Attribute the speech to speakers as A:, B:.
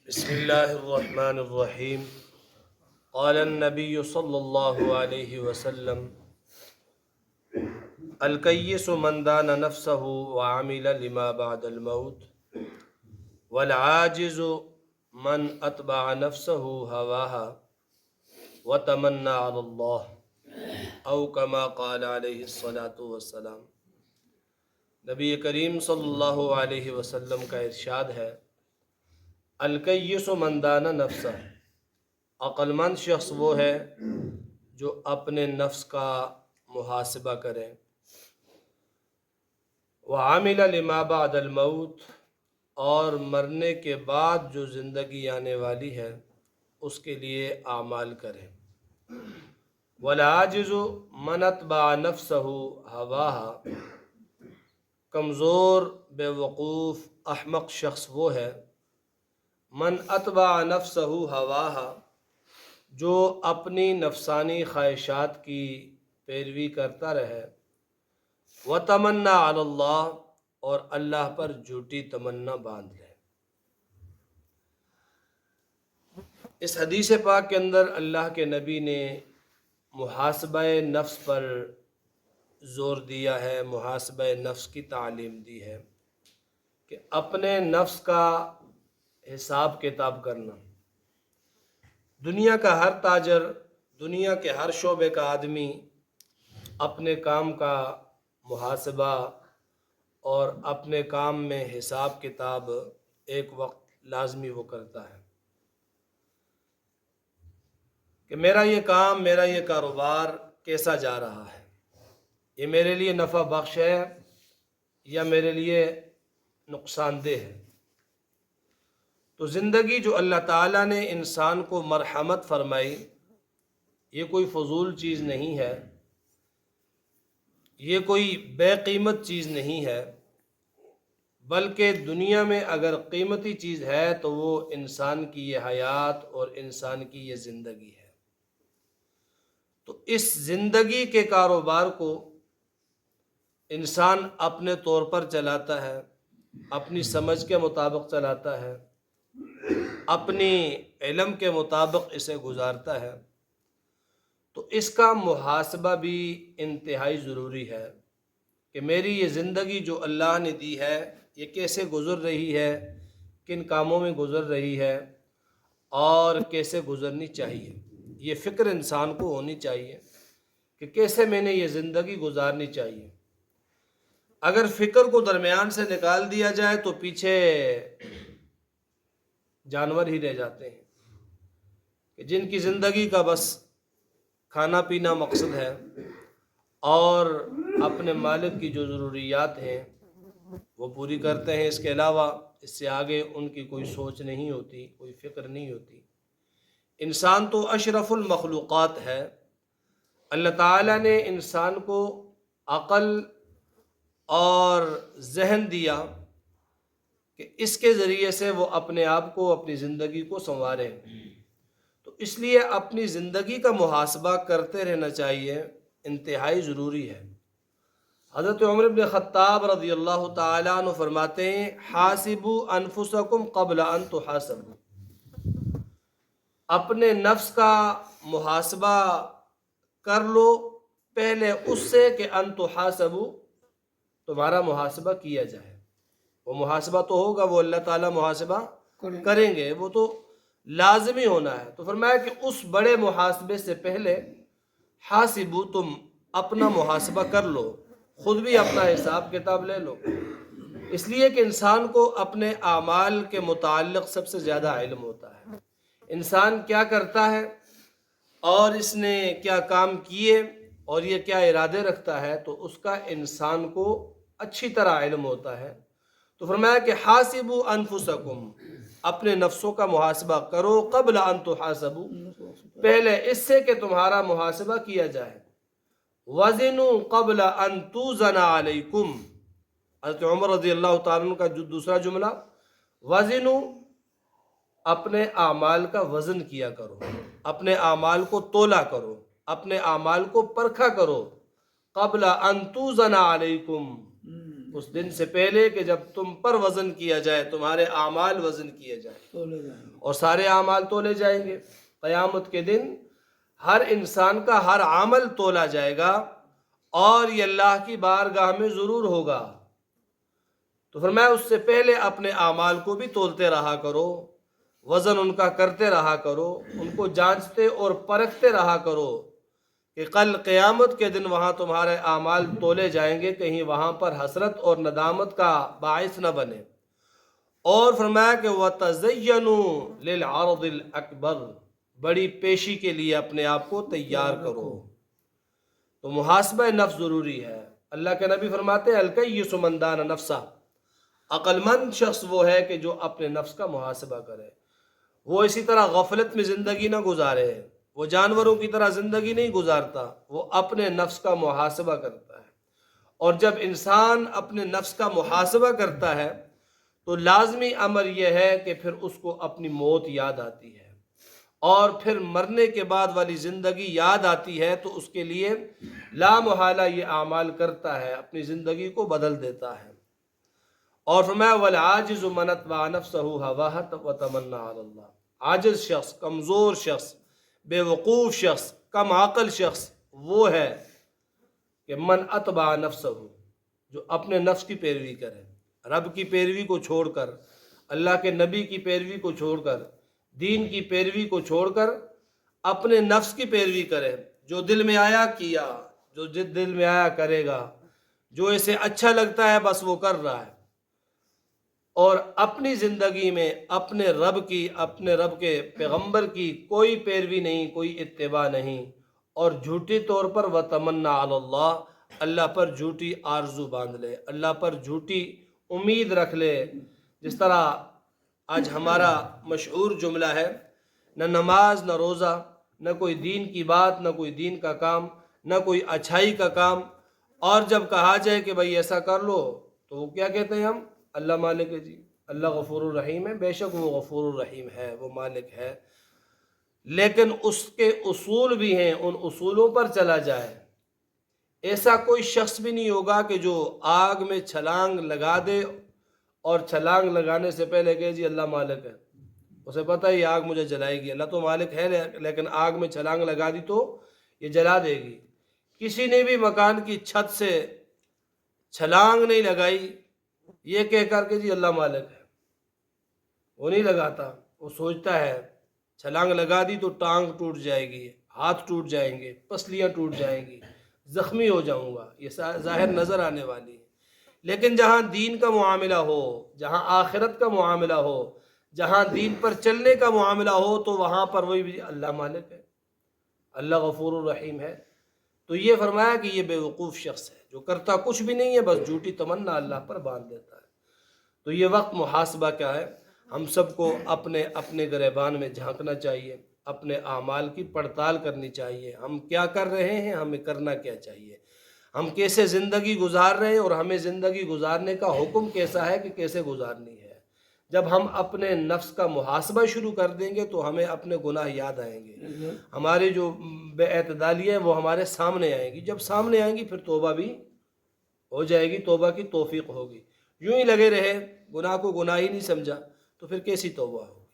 A: بسم اللہ الرحمن الرحیم قال النبی صلی اللہ علیہ وسلم الکیس من دان نفسہ وعمل لما بعد الموت والعاجز من اتبع نفسہ هواها وتمنى على اللہ او کما قال علیہ الصلاة والسلام۔ نبی کریم صلی اللہ علیہ وسلم کا ارشاد ہے، الکیس من دان نفسہ، عقل مند شخص وہ ہے جو اپنے نفس کا محاسبہ کرے، وعامل لما بعد الموت، اور مرنے کے بعد جو زندگی آنے والی ہے اس کے لیے اعمال کرے، والعاجز من اتبع نفسہ ہواہا، کمزور بے وقوف احمق شخص وہ ہے، من اتبع نفسہ ہواہا، جو اپنی نفسانی خواہشات کی پیروی کرتا رہے، وتمنى علی اللہ، اور اللہ پر جھوٹی تمنا باندھ لے۔ اس حدیث پاک کے اندر اللہ کے نبی نے محاسبہ نفس پر زور دیا ہے، محاسبہ نفس کی تعلیم دی ہے کہ اپنے نفس کا حساب کتاب کرنا۔ دنیا کا ہر تاجر، دنیا کے ہر شعبے کا آدمی اپنے کام کا محاسبہ اور اپنے کام میں حساب کتاب ایک وقت لازمی وہ کرتا ہے کہ میرا یہ کام، میرا یہ کاروبار کیسا جا رہا ہے، یہ میرے لیے نفع بخش ہے یا میرے لیے نقصان دہ ہے۔ تو زندگی جو اللہ تعالیٰ نے انسان کو مرحمت فرمائی، یہ کوئی فضول چیز نہیں ہے، یہ کوئی بے قیمت چیز نہیں ہے، بلکہ دنیا میں اگر قیمتی چیز ہے تو وہ انسان کی یہ حیات اور انسان کی یہ زندگی ہے۔ تو اس زندگی کے کاروبار کو انسان اپنے طور پر چلاتا ہے، اپنی سمجھ کے مطابق چلاتا ہے، اپنی علم کے مطابق اسے گزارتا ہے۔ تو اس کا محاسبہ بھی انتہائی ضروری ہے کہ میری یہ زندگی جو اللہ نے دی ہے یہ کیسے گزر رہی ہے، کن کاموں میں گزر رہی ہے اور کیسے گزرنی چاہیے۔ یہ فکر انسان کو ہونی چاہیے کہ کیسے میں نے یہ زندگی گزارنی چاہیے۔ اگر فکر کو درمیان سے نکال دیا جائے تو پیچھے جانور ہی رہ جاتے ہیں کہ جن کی زندگی کا بس کھانا پینا مقصد ہے اور اپنے مالک کی جو ضروریات ہیں وہ پوری کرتے ہیں، اس کے علاوہ اس سے آگے ان کی کوئی سوچ نہیں ہوتی، کوئی فکر نہیں ہوتی۔ انسان تو اشرف المخلوقات ہے، اللہ تعالیٰ نے انسان کو عقل اور ذہن دیا کہ اس کے ذریعے سے وہ اپنے آپ کو، اپنی زندگی کو سنوارے۔ تو اس لیے اپنی زندگی کا محاسبہ کرتے رہنا چاہیے، انتہائی ضروری ہے۔ حضرت عمر بن خطاب رضی اللہ تعالیٰ عنہ فرماتے ہیں، حاسبوا انفسکم قبل ان تحاسبوا، اپنے نفس کا محاسبہ کر لو پہلے اس سے کہ ان تحاسبوا، تمہارا محاسبہ کیا جائے۔ وہ محاسبہ تو ہوگا، وہ اللہ تعالیٰ محاسبہ کریں گے، وہ تو لازمی ہونا ہے۔ تو فرمایا کہ اس بڑے محاسبے سے پہلے حاسبو، تم اپنا محاسبہ کر لو، خود بھی اپنا حساب کتاب لے لو۔ اس لیے کہ انسان کو اپنے اعمال کے متعلق سب سے زیادہ علم ہوتا ہے، انسان کیا کرتا ہے اور اس نے کیا کام کیے اور یہ کیا ارادے رکھتا ہے، تو اس کا انسان کو اچھی طرح علم ہوتا ہے۔ تو فرمایا کہ حاسبوا انفسکم، اپنے نفسوں کا محاسبہ کرو، قبل ان تحاسبوا، پہلے اس سے کہ تمہارا محاسبہ کیا جائے۔ وزنوا قبل ان توزن علیکم، حضرت عمر رضی اللہ تعالیٰ عنہ کا جو دوسرا جملہ، وزنوا، اپنے اعمال کا وزن کیا کرو، اپنے اعمال کو تولا کرو، اپنے اعمال کو پرکھا کرو، قبل ان توزن علیکم، اس دن سے پہلے کہ جب تم پر وزن کیا جائے، تمہارے اعمال وزن کیے جائیں اور سارے اعمال تولے جائیں گے۔ قیامت کے دن ہر انسان کا ہر عمل تولا جائے گا اور یہ اللہ کی بارگاہ میں ضرور ہوگا۔ تو فرمایا اس سے پہلے اپنے اعمال کو بھی تولتے رہا کرو، وزن ان کا کرتے رہا کرو، ان کو جانچتے اور پرکھتے رہا کرو کہ کل قیامت کے دن وہاں تمہارے اعمال تولے جائیں گے، کہیں وہاں پر حسرت اور ندامت کا باعث نہ بنے۔ اور فرمایا کہ وَتَزَيَّنُوا لِلْعَرْضِ الْأَكْبَرِ، بڑی پیشی کے لیے اپنے آپ کو تیار کرو۔ تو محاسبہ نفس ضروری ہے۔ اللہ کے نبی فرماتے ہیں الکیس من دان نفسہ، عقل مند شخص وہ ہے کہ جو اپنے نفس کا محاسبہ کرے، وہ اسی طرح غفلت میں زندگی نہ گزارے، وہ جانوروں کی طرح زندگی نہیں گزارتا، وہ اپنے نفس کا محاسبہ کرتا ہے۔ اور جب انسان اپنے نفس کا محاسبہ کرتا ہے تو لازمی امر یہ ہے کہ پھر اس کو اپنی موت یاد آتی ہے، اور پھر مرنے کے بعد والی زندگی یاد آتی ہے، تو اس کے لیے لا محالہ یہ اعمال کرتا ہے، اپنی زندگی کو بدل دیتا ہے۔ اور فرمایا والعاجز من اتبع نفسہ ہواہ وتمنی علی اللہ، عاجز شخص، کمزور شخص، بے وقوف شخص، کم عقل شخص وہ ہے کہ من اتبع نفسہ، جو اپنے نفس کی پیروی کرے، رب کی پیروی کو چھوڑ کر، اللہ کے نبی کی پیروی کو چھوڑ کر، دین کی پیروی کو چھوڑ کر اپنے نفس کی پیروی کرے، جو دل میں آیا کیا، جو دل میں آیا کرے گا، جو اسے اچھا لگتا ہے بس وہ کر رہا ہے، اور اپنی زندگی میں اپنے رب کے پیغمبر کی کوئی پیروی نہیں، کوئی اتباع نہیں، اور جھوٹی طور پر وتمنی علی اللہ، اللہ پر جھوٹی آرزو باندھ لے، اللہ پر جھوٹی امید رکھ لے۔ جس طرح آج ہمارا مشہور جملہ ہے، نہ نماز نہ روزہ، نہ کوئی دین کی بات، نہ کوئی دین کا کام، نہ کوئی اچھائی کا کام، اور جب کہا جائے کہ بھائی ایسا کر لو تو وہ کیا کہتے ہیں ہم؟ اللہ مالک ہے جی، اللہ غفور الرحیم ہے۔ بے شک وہ غفور الرحیم ہے، وہ مالک ہے، لیکن اس کے اصول بھی ہیں، ان اصولوں پر چلا جائے۔ ایسا کوئی شخص بھی نہیں ہوگا کہ جو آگ میں چھلانگ لگا دے اور چھلانگ لگانے سے پہلے کہے جی اللہ مالک ہے، اسے پتہ ہے یہ آگ مجھے جلائے گی، اللہ تو مالک ہے لیکن آگ میں چھلانگ لگا دی تو یہ جلا دے گی۔ کسی نے بھی مکان کی چھت سے چھلانگ نہیں لگائی یہ کہہ کر کے جی اللہ مالک ہے، وہ نہیں لگاتا، وہ سوچتا ہے چھلانگ لگا دی تو ٹانگ ٹوٹ جائے گی، ہاتھ ٹوٹ جائیں گے، پسلیاں ٹوٹ جائیں گی، زخمی ہو جاؤں گا، یہ ظاہر نظر آنے والی ہے۔ لیکن جہاں دین کا معاملہ ہو، جہاں آخرت کا معاملہ ہو، جہاں دین پر چلنے کا معاملہ ہو، تو وہاں پر وہی بھی اللہ مالک ہے، اللہ غفور الرحیم ہے۔ تو یہ فرمایا کہ یہ بے وقوف شخص ہے جو کرتا کچھ بھی نہیں ہے، بس جھوٹی تمنا اللہ پر باندھ دیتا ہے۔ تو یہ وقت محاسبہ کیا ہے، ہم سب کو اپنے اپنے گریبان میں جھانکنا چاہیے، اپنے اعمال کی پڑتال کرنی چاہیے، ہم کیا کر رہے ہیں، ہمیں کرنا کیا چاہیے، ہم کیسے زندگی گزار رہے ہیں، اور ہمیں زندگی گزارنے کا حکم کیسا ہے کہ کیسے گزارنی ہے۔ جب ہم اپنے نفس کا محاسبہ شروع کر دیں گے تو ہمیں اپنے گناہ یاد آئیں گے، ہماری جو بے اعتدالیاں ہیں وہ ہمارے سامنے آئیں گی، جب سامنے آئیں گی پھر توبہ بھی ہو جائے گی، توبہ کی توفیق ہوگی۔ یوں ہی لگے رہے، گناہ کو گناہ ہی نہیں سمجھا تو پھر کیسی توبہ ہو؟